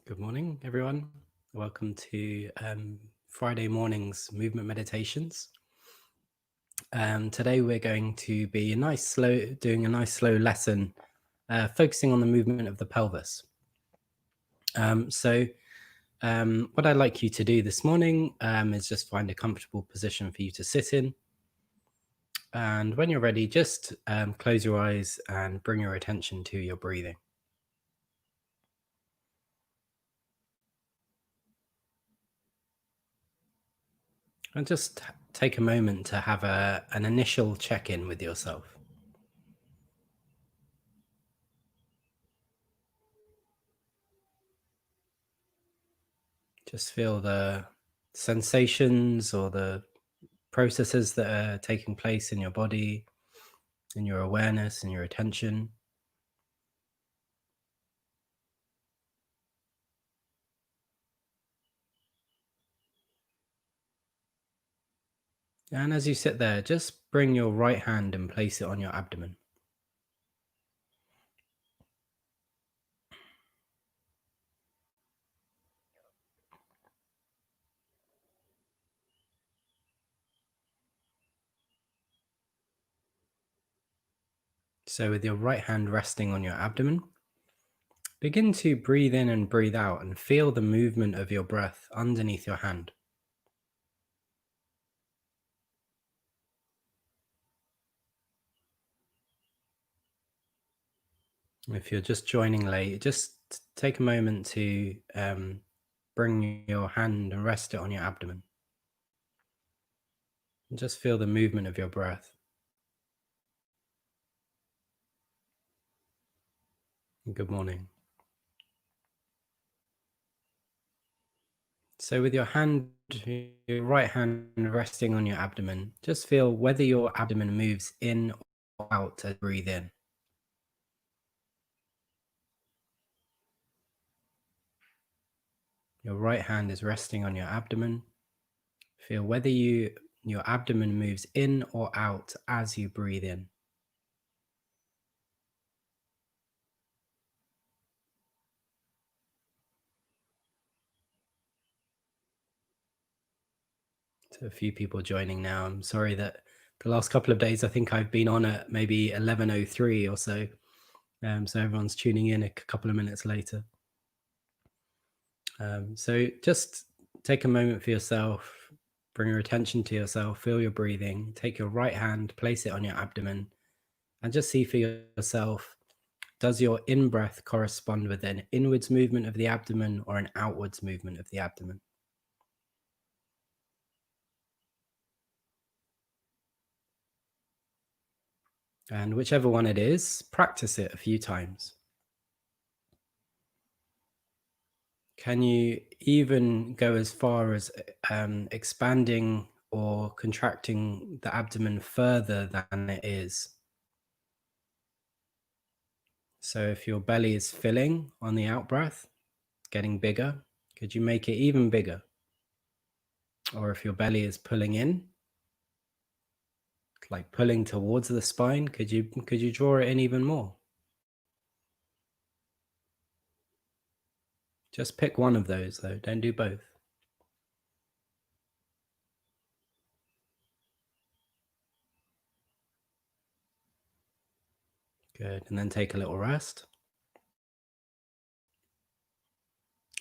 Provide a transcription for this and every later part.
Good morning, everyone. Welcome to Friday morning's movement meditations. Today we're going to be doing a nice slow lesson, focusing on the movement of the pelvis. What I'd like you to do this morning is just find a comfortable position for you to sit in. And when you're ready, just close your eyes and bring your attention to your breathing. And just take a moment to have an initial check-in with yourself. Just feel the sensations or the processes that are taking place in your body, in your awareness, in your attention. And as you sit there, just bring your right hand and place it on your abdomen. So with your right hand resting on your abdomen, begin to breathe in and breathe out and feel the movement of your breath underneath your hand. If you're just joining late, just take a moment to bring your hand and rest it on your abdomen. And just feel the movement of your breath. Good morning. So with your right hand resting on your abdomen, just feel whether your abdomen moves in or out as you breathe in. Your right hand is resting on your abdomen. Feel whether your abdomen moves in or out as you breathe in. So a few people joining now. I'm sorry that the last couple of days, I think I've been on at maybe 11:03 or so. So everyone's tuning in a couple of minutes later. So just take a moment for yourself, bring your attention to yourself, feel your breathing, take your right hand, place it on your abdomen, and just see for yourself, does your in-breath correspond with an inwards movement of the abdomen or an outwards movement of the abdomen? And whichever one it is, practice it a few times. Can you even go as far as expanding or contracting the abdomen further than it is? So if your belly is filling on the out breath, getting bigger, could you make it even bigger? Or if your belly is pulling in, like pulling towards the spine, could you draw it in even more? Just pick one of those though, don't do both. Good, and then take a little rest.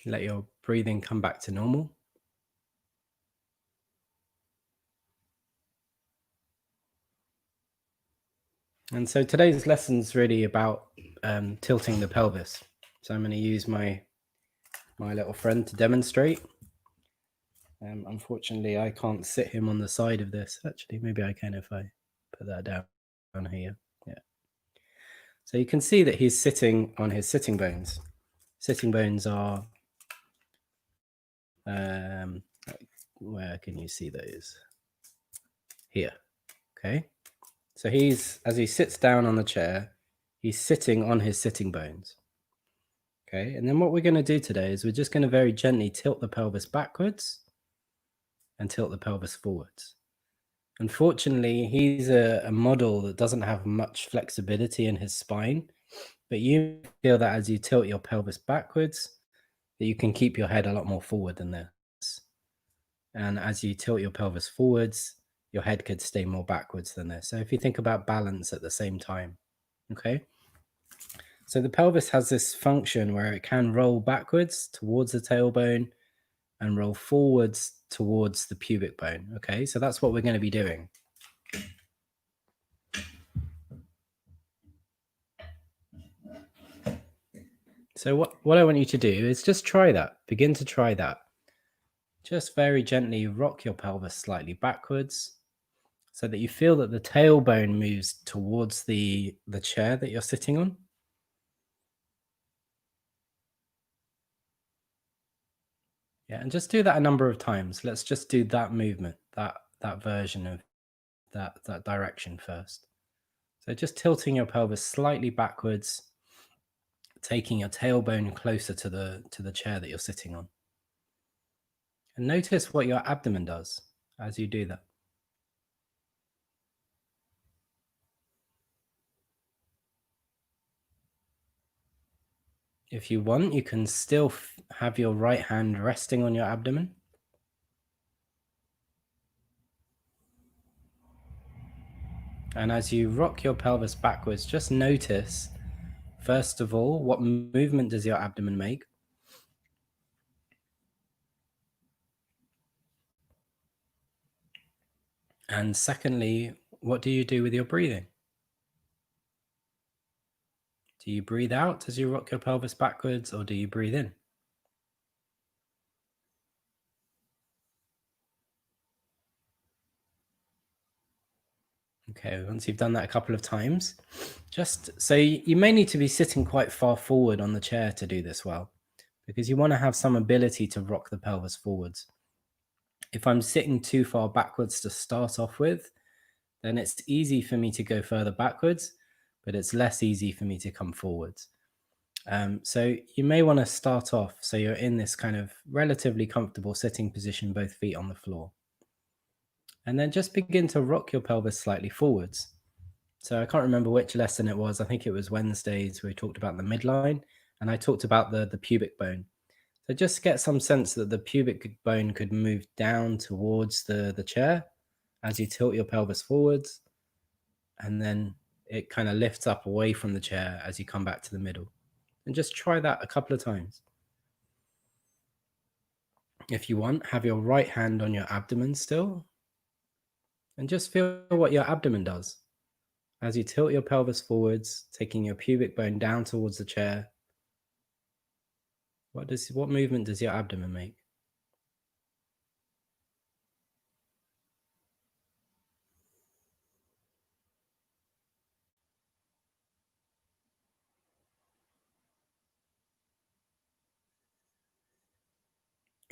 Let your breathing come back to normal. And so today's lesson is really about tilting the pelvis. So I'm going to use my little friend to demonstrate. Unfortunately, I can't sit him on the side of this. Actually, maybe I can if I put that down here. Yeah. So you can see that he's sitting on his sitting bones. Sitting bones are, where can you see those? Here. Okay. So as he sits down on the chair, he's sitting on his sitting bones. Okay. And then what we're going to do today is we're just going to very gently tilt the pelvis backwards and tilt the pelvis forwards. Unfortunately, he's a model that doesn't have much flexibility in his spine, but you feel that as you tilt your pelvis backwards, that you can keep your head a lot more forward than this. And as you tilt your pelvis forwards, your head could stay more backwards than this. So if you think about balance at the same time, okay? So the pelvis has this function where it can roll backwards towards the tailbone and roll forwards towards the pubic bone, okay? So that's what we're going to be doing. So what I want you to do is just try that. Begin to try that. Just very gently rock your pelvis slightly backwards so that you feel that the tailbone moves towards the chair that you're sitting on. Yeah, and just do that a number of times. Let's just do that movement, that version of that direction first. So just tilting your pelvis slightly backwards, taking your tailbone closer to the chair that you're sitting on. And notice what your abdomen does as you do that. If you want, you can still have your right hand resting on your abdomen. And as you rock your pelvis backwards, just notice, first of all, what movement does your abdomen make? And secondly, what do you do with your breathing? Do you breathe out as you rock your pelvis backwards, or do you breathe in? Okay, once you've done that a couple of times, just so you may need to be sitting quite far forward on the chair to do this well, because you want to have some ability to rock the pelvis forwards. If I'm sitting too far backwards to start off with, then it's easy for me to go further backwards, but it's less easy for me to come forwards. So you may want to start off so you're in this kind of relatively comfortable sitting position, both feet on the floor. And then just begin to rock your pelvis slightly forwards. So I can't remember which lesson it was. I think it was Wednesdays where we talked about the midline, and I talked about the pubic bone. So just get some sense that the pubic bone could move down towards the chair as you tilt your pelvis forwards, and then it kind of lifts up away from the chair as you come back to the middle. And just try that a couple of times. If you want, have your right hand on your abdomen still, and just feel what your abdomen does. As you tilt your pelvis forwards, taking your pubic bone down towards the chair, what movement does your abdomen make?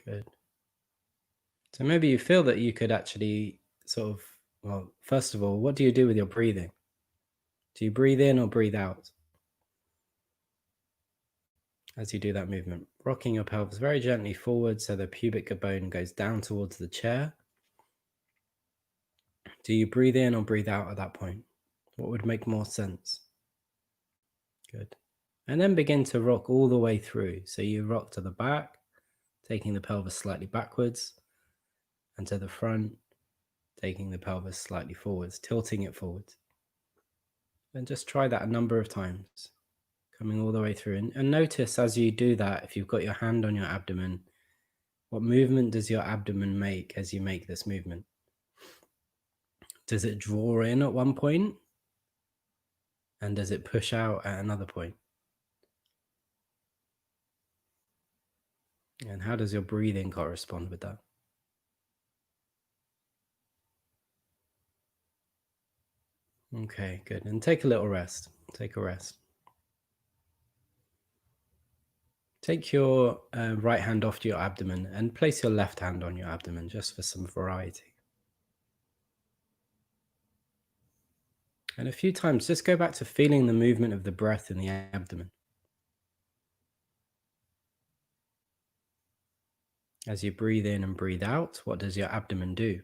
Good. So maybe you feel that you could actually sort of, well, first of all, what do you do with your breathing? Do you breathe in or breathe out as you do that movement? Rocking your pelvis very gently forward so the pubic bone goes down towards the chair. Do you breathe in or breathe out at that point? What would make more sense? Good. And then begin to rock all the way through. So you rock to the back, taking the pelvis slightly backwards, and to the front, taking the pelvis slightly forwards, tilting it forwards. And just try that a number of times, coming all the way through. And notice as you do that, if you've got your hand on your abdomen, what movement does your abdomen make as you make this movement? Does it draw in at one point? And does it push out at another point? And how does your breathing correspond with that? Okay, good. And take a little rest. Take a rest. Take your right hand off your abdomen and place your left hand on your abdomen just for some variety. And a few times, just go back to feeling the movement of the breath in the abdomen. As you breathe in and breathe out, what does your abdomen do?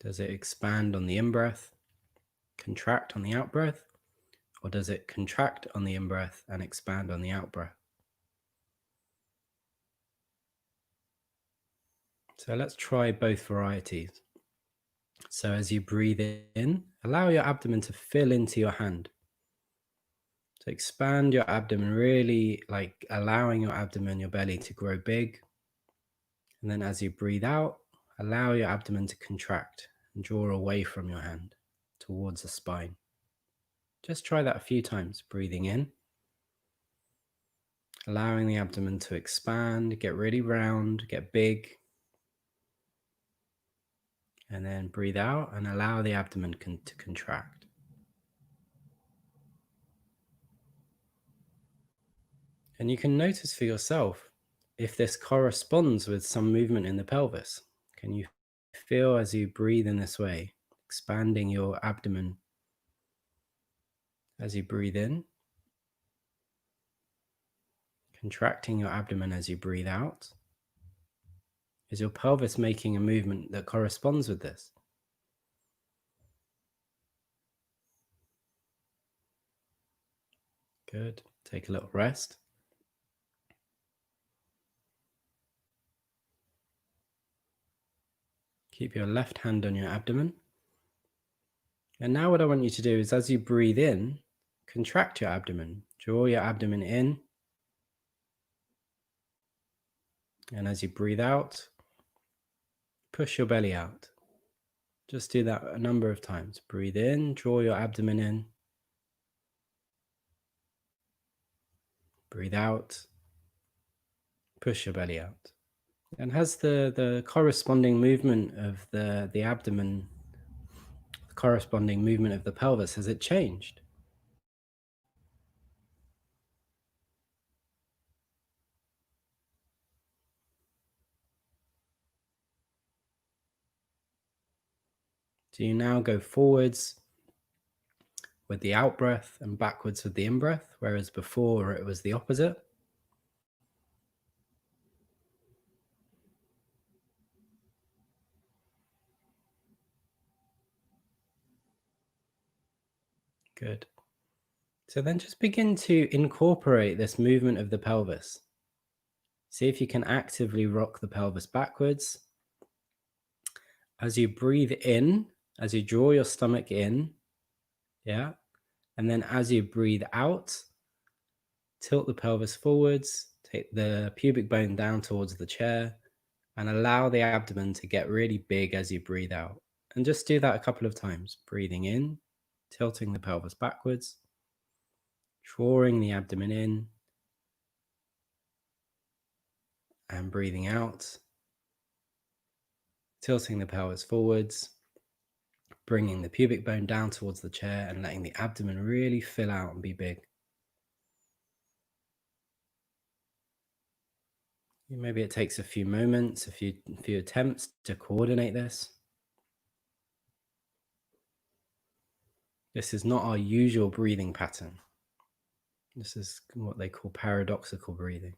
Does it expand on the in-breath, contract on the out-breath, Or does it contract on the in-breath and expand on the out-breath? So let's try both varieties. So as you breathe in, allow your abdomen to fill into your hand. So expand your abdomen, really like allowing your abdomen, your belly to grow big. And then as you breathe out, allow your abdomen to contract and draw away from your hand towards the spine. Just try that a few times, breathing in, allowing the abdomen to expand, get really round, get big. And then breathe out and allow the abdomen to contract. And you can notice for yourself if this corresponds with some movement in the pelvis. Can you feel as you breathe in this way, expanding your abdomen as you breathe in, contracting your abdomen as you breathe out? Is your pelvis making a movement that corresponds with this? Good. Take a little rest. Keep your left hand on your abdomen. And now what I want you to do is as you breathe in, contract your abdomen. Draw your abdomen in. And as you breathe out, push your belly out. Just do that a number of times. Breathe in, draw your abdomen in. Breathe out, push your belly out. And has the corresponding movement of the abdomen, the corresponding movement of the pelvis, has it changed? Do you now go forwards with the out breath and backwards with the in breath, whereas before it was the opposite? Good. So then just begin to incorporate this movement of the pelvis. See if you can actively rock the pelvis backwards. As you breathe in, as you draw your stomach in, yeah, and then as you breathe out, tilt the pelvis forwards, take the pubic bone down towards the chair, and allow the abdomen to get really big as you breathe out. And just do that a couple of times, breathing in, tilting the pelvis backwards, drawing the abdomen in, and breathing out, tilting the pelvis forwards, bringing the pubic bone down towards the chair and letting the abdomen really fill out and be big. Maybe it takes a few moments, a few attempts to coordinate this. This is not our usual breathing pattern. This is what they call paradoxical breathing.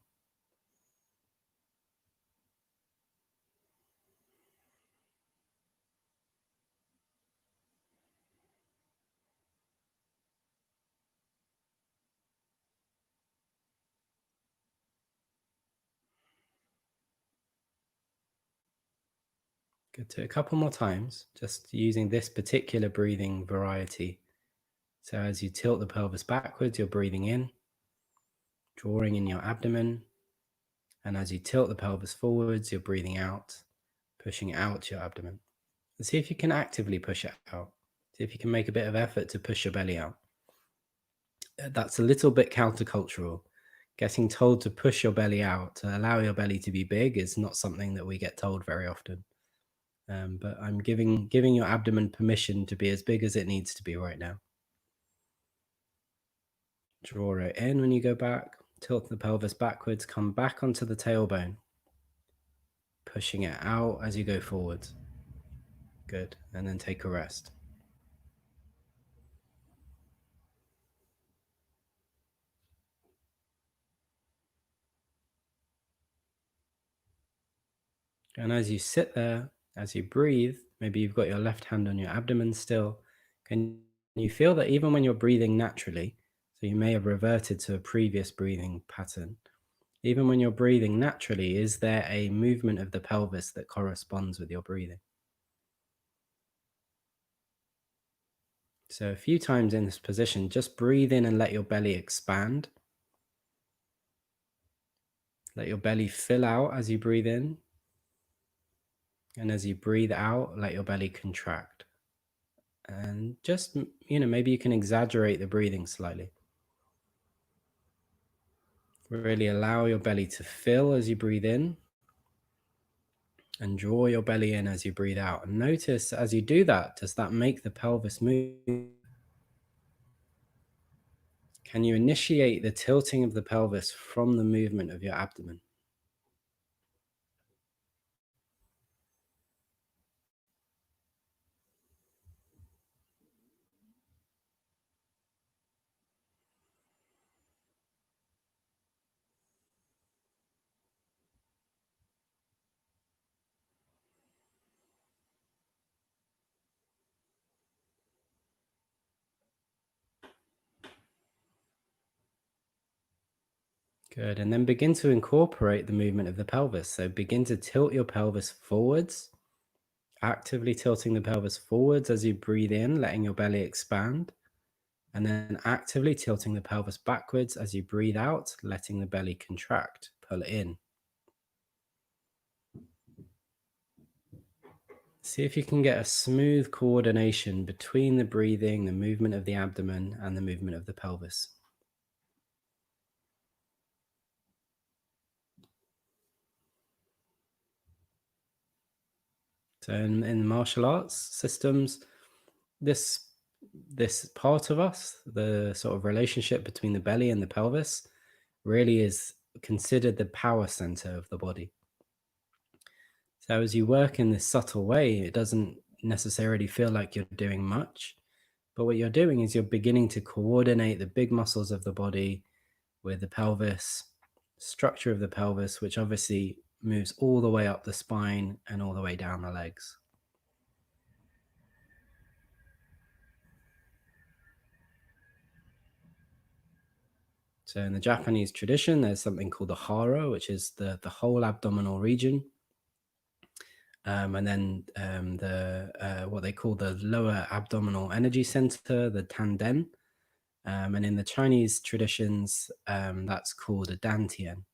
Good. To a couple more times, just using this particular breathing variety. So as you tilt the pelvis backwards, you're breathing in, drawing in your abdomen. And as you tilt the pelvis forwards, you're breathing out, pushing out your abdomen. And see if you can actively push it out. See if you can make a bit of effort to push your belly out. That's a little bit countercultural. Getting told to push your belly out, to allow your belly to be big, is not something that we get told very often. But I'm giving your abdomen permission to be as big as it needs to be right now. Draw it in when you go back, tilt the pelvis backwards, come back onto the tailbone, pushing it out as you go forwards. Good. And then take a rest. And as you sit there, as you breathe, maybe you've got your left hand on your abdomen still. Can you feel that even when you're breathing naturally, so you may have reverted to a previous breathing pattern, even when you're breathing naturally, is there a movement of the pelvis that corresponds with your breathing? So a few times in this position, just breathe in and let your belly expand. Let your belly fill out as you breathe in. And as you breathe out, let your belly contract. And just, maybe you can exaggerate the breathing slightly. Really allow your belly to fill as you breathe in. And draw your belly in as you breathe out. And notice as you do that, does that make the pelvis move? Can you initiate the tilting of the pelvis from the movement of your abdomen? Good. And then begin to incorporate the movement of the pelvis. So begin to tilt your pelvis forwards, actively tilting the pelvis forwards as you breathe in, letting your belly expand. And then actively tilting the pelvis backwards as you breathe out, letting the belly contract, pull it in. See if you can get a smooth coordination between the breathing, the movement of the abdomen, and the movement of the pelvis. So in martial arts systems, this part of us, the sort of relationship between the belly and the pelvis, really is considered the power center of the body. So as you work in this subtle way, it doesn't necessarily feel like you're doing much, but what you're doing is you're beginning to coordinate the big muscles of the body with the pelvis, structure of the pelvis, which obviously moves all the way up the spine and all the way down the legs. So in the Japanese tradition, there's something called the hara, which is the whole abdominal region. And then what they call the lower abdominal energy center, the tanden. And in the Chinese traditions, that's called a dantian.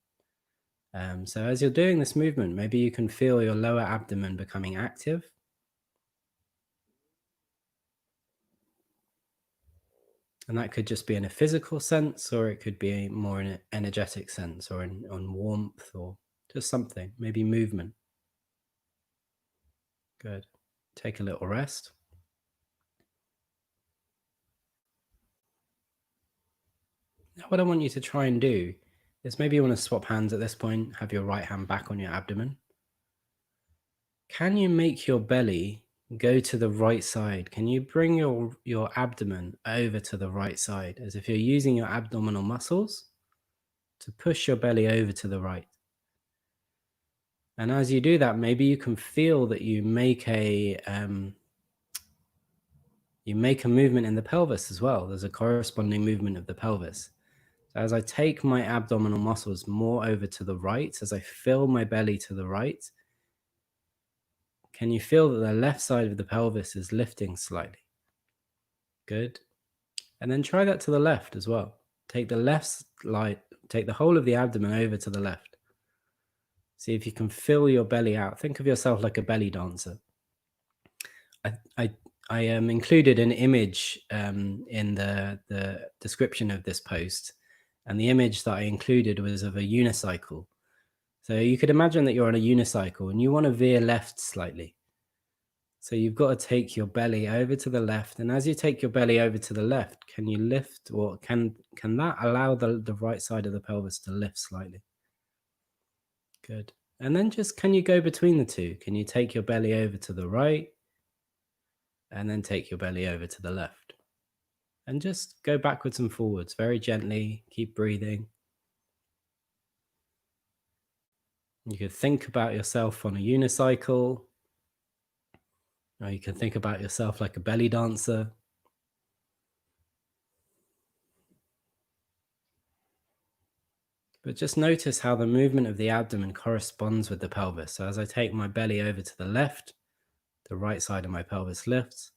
So as you're doing this movement, maybe you can feel your lower abdomen becoming active. And that could just be in a physical sense, or it could be more in an energetic sense, or on warmth, or just something, maybe movement. Good. Take a little rest. Now, what I want you to try and do is maybe you want to swap hands at this point, have your right hand back on your abdomen. Can you make your belly go to the right side? Can you bring your abdomen over to the right side, as if you're using your abdominal muscles to push your belly over to the right? And as you do that, maybe you can feel that you make a movement in the pelvis as well. There's a corresponding movement of the pelvis. So as I take my abdominal muscles more over to the right, as I fill my belly to the right, can you feel that the left side of the pelvis is lifting slightly? Good. And then try that to the left as well. Take the whole of the abdomen over to the left. See if you can fill your belly out. Think of yourself like a belly dancer. I included an image in the description of this post, and the image that I included was of a unicycle. So you could imagine that you're on a unicycle and you want to veer left slightly. So you've got to take your belly over to the left, and as you take your belly over to the left, can you lift, or can that allow the right side of the pelvis to lift slightly? Good. And then just, can you go between the two? Can you take your belly over to the right and then take your belly over to the left? And just go backwards and forwards very gently. Keep breathing. You could think about yourself on a unicycle, or you can think about yourself like a belly dancer. But just notice how the movement of the abdomen corresponds with the pelvis. So as I take my belly over to the left, the right side of my pelvis lifts.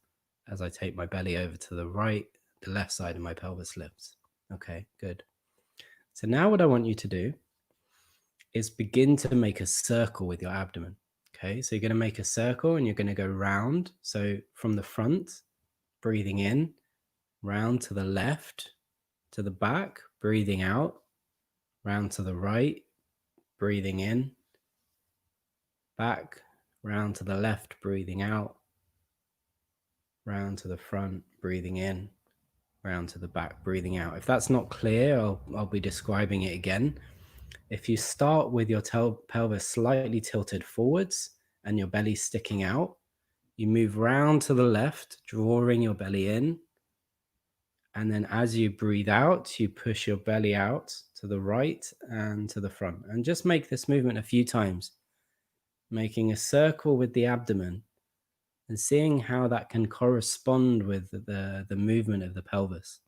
As I take my belly over to the right, the left side of my pelvis lifts. Okay, good. So now what I want you to do is begin to make a circle with your abdomen. Okay, so you're going to make a circle and you're going to go round. So from the front, breathing in, round to the left, to the back, breathing out, round to the right, breathing in, back, round to the left, breathing out, round to the front, breathing in, round to the back, breathing out. If that's not clear, I'll be describing it again. If you start with your pelvis slightly tilted forwards and your belly sticking out, you move round to the left, drawing your belly in. And then as you breathe out, you push your belly out to the right and to the front. And just make this movement a few times, making a circle with the abdomen and seeing how that can correspond with the movement of the pelvis.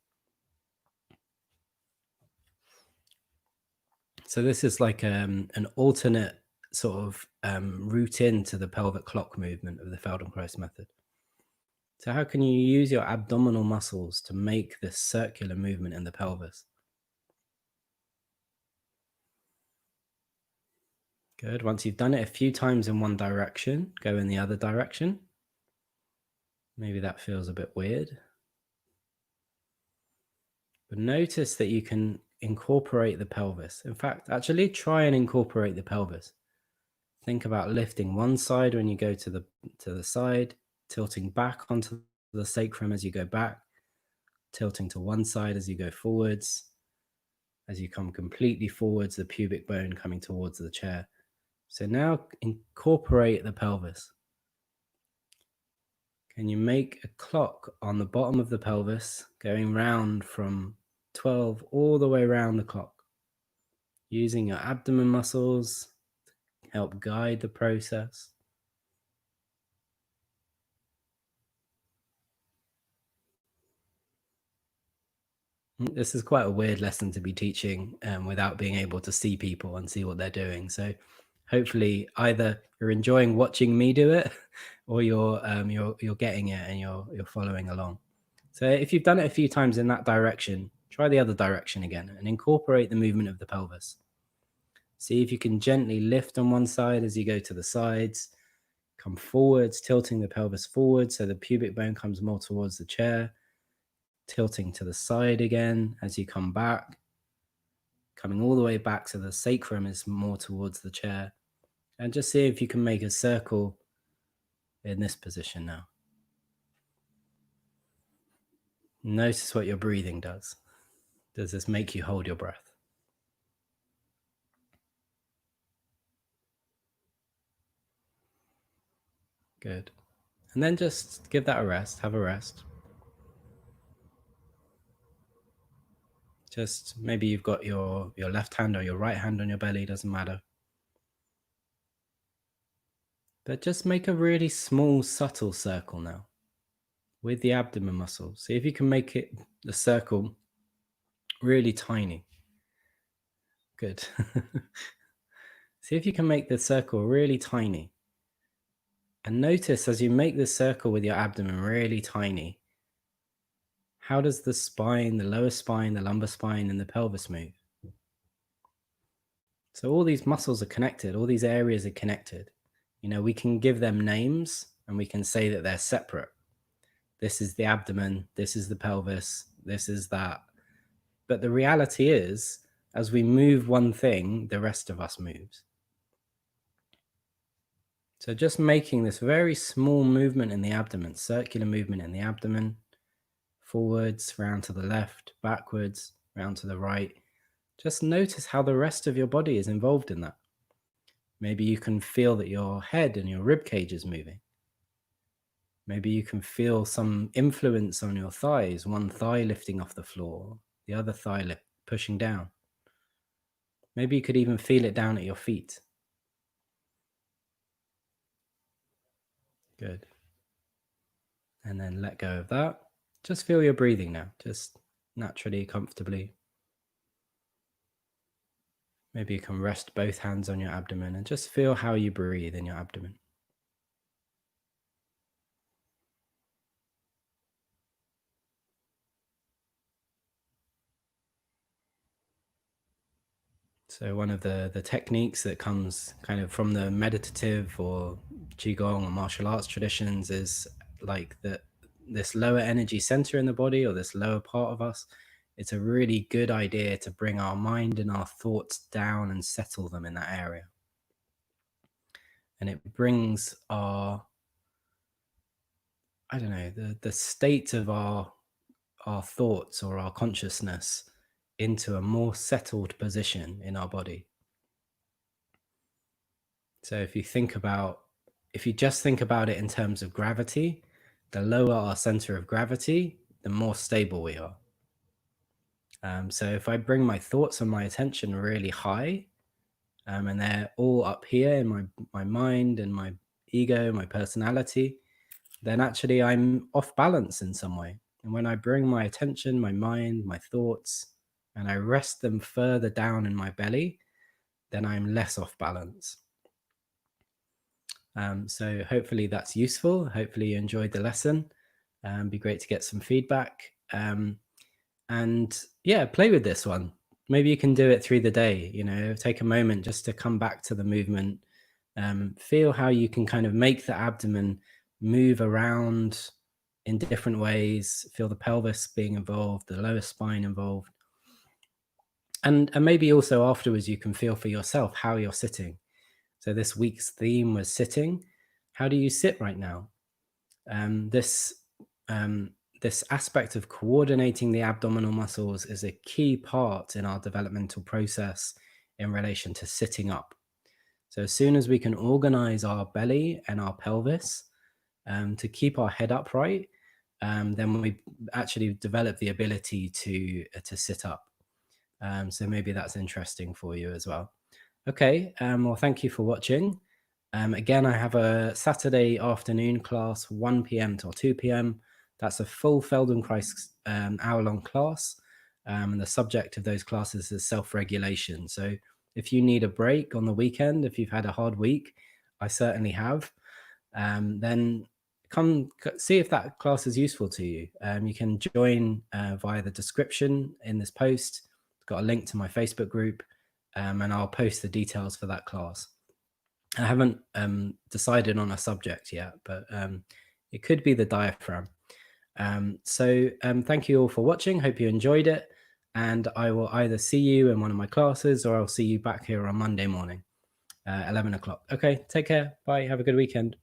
So this is like an alternate sort of route into the pelvic clock movement of the Feldenkrais method. So how can you use your abdominal muscles to make this circular movement in the pelvis? Good. Once you've done it a few times in one direction, go in the other direction. Maybe that feels a bit weird. But notice that you can incorporate the pelvis. In fact, actually try and incorporate the pelvis. Think about lifting one side when you go to the side, tilting back onto the sacrum as you go back, tilting to one side as you go forwards. As you come completely forwards, the pubic bone coming towards the chair. So now incorporate the pelvis. Can you make a clock on the bottom of the pelvis going round from 12 all the way around the clock? Using your abdomen muscles to help guide the process. This is quite a weird lesson to be teaching without being able to see people and see what they're doing. So hopefully either you're enjoying watching me do it or you're getting it and you're following along. So if you've done it a few times in that direction, try the other direction again and incorporate the movement of the pelvis. See if you can gently lift on one side as you go to the sides, come forwards, tilting the pelvis forward so the pubic bone comes more towards the chair, tilting to the side again as you come back, coming all the way back so the sacrum is more towards the chair. And just see if you can make a circle in this position now. Notice what your breathing does. Does this make you hold your breath? Good. And then just give that a rest, have a rest. Just maybe you've got your left hand or your right hand on your belly, doesn't matter. But just make a really small, subtle circle now with the abdomen muscle. See if you can make it, the circle, really tiny. Good. See if you can make the circle really tiny. And notice as you make the circle with your abdomen really tiny, how does the spine, the lower spine, the lumbar spine, and the pelvis move? So all these muscles are connected, all these areas are connected. You know, we can give them names and we can say that they're separate. This is the abdomen, this is the pelvis, this is that. But the reality is, as we move one thing, the rest of us moves. So just making this very small movement in the abdomen, circular movement in the abdomen, forwards, round to the left, backwards, round to the right. Just notice how the rest of your body is involved in that. Maybe you can feel that your head and your rib cage is moving. Maybe you can feel some influence on your thighs, one thigh lifting off the floor, the other thigh pushing down. Maybe you could even feel it down at your feet. Good. And then let go of that. Just feel your breathing now, just naturally, comfortably. Maybe you can rest both hands on your abdomen and just feel how you breathe in your abdomen. So one of the techniques that comes kind of from the meditative or qigong or martial arts traditions is like this lower energy center in the body, or this lower part of us. It's a really good idea to bring our mind and our thoughts down and settle them in that area. And it brings our, I don't know, the state of our thoughts or our consciousness into a more settled position in our body. So if you just think about it in terms of gravity, the lower our center of gravity, the more stable we are. So if I bring my thoughts and my attention really high, and they're all up here in my mind and my ego, my personality, then actually I'm off balance in some way. And when I bring my attention, my mind, my thoughts, and I rest them further down in my belly, then I'm less off balance. So hopefully that's useful. Hopefully you enjoyed the lesson. Be great to get some feedback. And yeah, play with this one. Maybe you can do it through the day, take a moment just to come back to the movement. Feel how you can kind of make the abdomen move around in different ways. Feel the pelvis being involved, the lower spine involved. And maybe also afterwards you can feel for yourself how you're sitting. So this week's theme was sitting. How do you sit right now? This aspect of coordinating the abdominal muscles is a key part in our developmental process in relation to sitting up. So as soon as we can organize our belly and our pelvis to keep our head upright, then we actually develop the ability to sit up. So maybe that's interesting for you as well. Okay, well, thank you for watching. Again, I have a Saturday afternoon class, 1 p.m. till 2 p.m. That's a full Feldenkrais hour-long class. And the subject of those classes is self-regulation. So if you need a break on the weekend, if you've had a hard week, I certainly have, then come see if that class is useful to you. You can join via the description in this post. It's got a link to my Facebook group, and I'll post the details for that class. I haven't decided on a subject yet, but it could be the diaphragm. So thank you all for watching. Hope you enjoyed it. And I will either see you in one of my classes or I'll see you back here on Monday morning, 11 o'clock. Okay, take care. Bye. Have a good weekend.